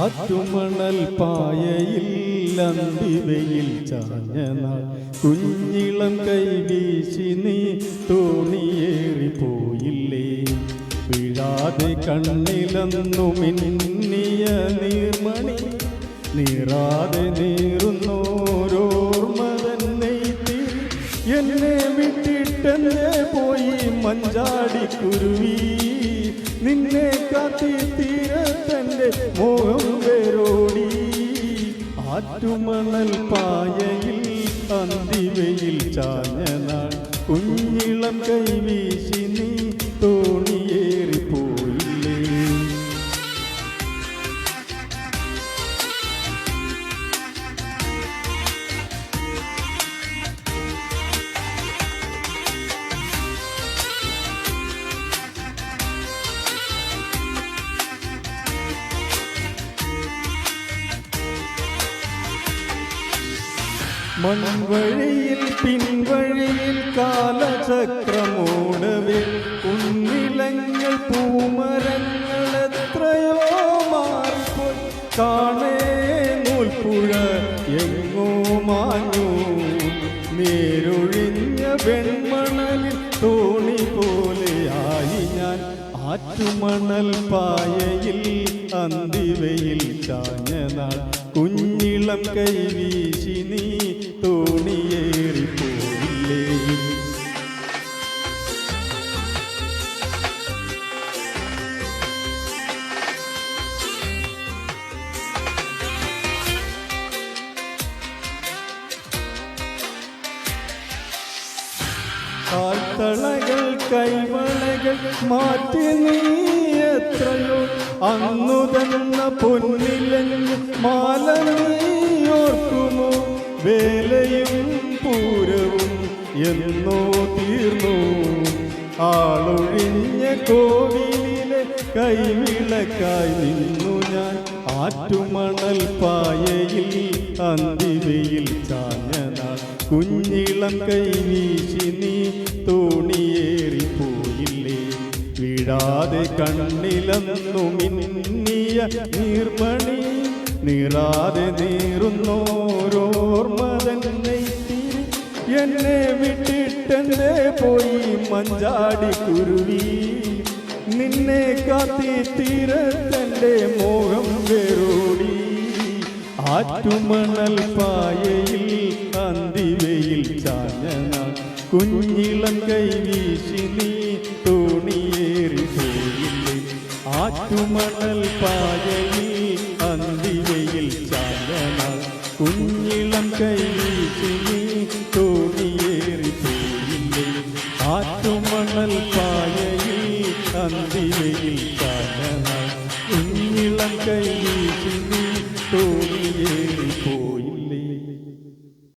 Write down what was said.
ആറ്റുമണൽ പായയിൽ അന്തിവയിൽ ചാഞ്ഞ നാൾ കുഞ്ഞിളം കൈവീശി നീ തോണിയേറിപ്പോയില്ലേ. വീഴാതെ കണ്ണിലന്നു മിന്നിയ നീർമണി നീറാതെ നീറുന്നോരോർമ്മ തന്നെ എന്നെ വിട്ടിട്ടെന്നെ പോയി മഞ്ചാടിക്കുരുവി. നിന്നെ കാത്തി തീരത്തന്റെ മോഹം വേരോടി. ആറ്റുമണൽ പായയിൽ അന്തിവയിൽ ചാഞ്ഞ നാൾ കുഞ്ഞിളം കൈവീശി നീ തോണിയേറിപ്പോയില്ലേ. മൺവഴിയിൽ പിൻവഴിയിൽ കാലചക്രമോടവേ ഉന്നിലങ്ങൾ പൂമരങ്ങൾ എത്രയോ മാറിപ്പോയി. കാണേ നൂൽപ്പുഴ എങ്ങോ മാഞ്ഞു. നേരൊഴിഞ്ഞ വെൺമണലിൽ തോണി പോലെയായി ഞാൻ. ആറ്റുമണൽ പായയിൽ അന്തിവയിൽ ചാഞ്ഞ നാൾ കുഞ്ഞിളം കൈവീശി നീ തോണിയേറിപ്പോയില്ലേ. കാൽത്തളകൾ കൈവളകൾ മാറ്റി നീ എത്രയോ അന്നു തന്ന പൊന്നിലഞ്ഞ് മാല നീയോർക്കുമോ. വേലയും പൂരവും എന്നോ തീർന്നു. ആളൊഴിഞ്ഞ കോവിലിലെ കൈവിളക്കായി നിന്നു ഞാൻ. ആറ്റുമണൽ പായയിൽ അന്തിവയിൽ ചാഞ്ഞ നാൾ കുഞ്ഞിളം കൈവീശി നീ തോണിയേറിപ്പോയില്ലേ. വീഴാതെ കണ്ണിലന്നു മിന്നിയ നീർമണി നീറാതെ നീറുന്നോരോർമ്മ തന്നെ എന്നെ വിട്ടിട്ടെന്നെ പോയി മഞ്ചാടിക്കുരുവി. നിന്നെ കാത്തി തീരത്തന്റെ മോഹം വേരോടി. ആറ്റുമണൽ പായയിൽ അന്തിവയിൽ ചാഞ്ഞ നാൾ കുഞ്ഞിളം കൈവീശി നീ തോണിയേറിപ്പോയില്ലേ. ആറ്റുമണൽ പായയിൽ അന്തിവയിൽ ചാഞ്ഞ നാൾ കുഞ്ഞിളം കൈവീശി നീ തോണിയേറിപ്പോയില്ലേ. ആറ്റുമണൽ പായയിൽ അന്തിവയിൽ ചാഞ്ഞ നാൾ കുഞ്ഞിളം കൈവീശി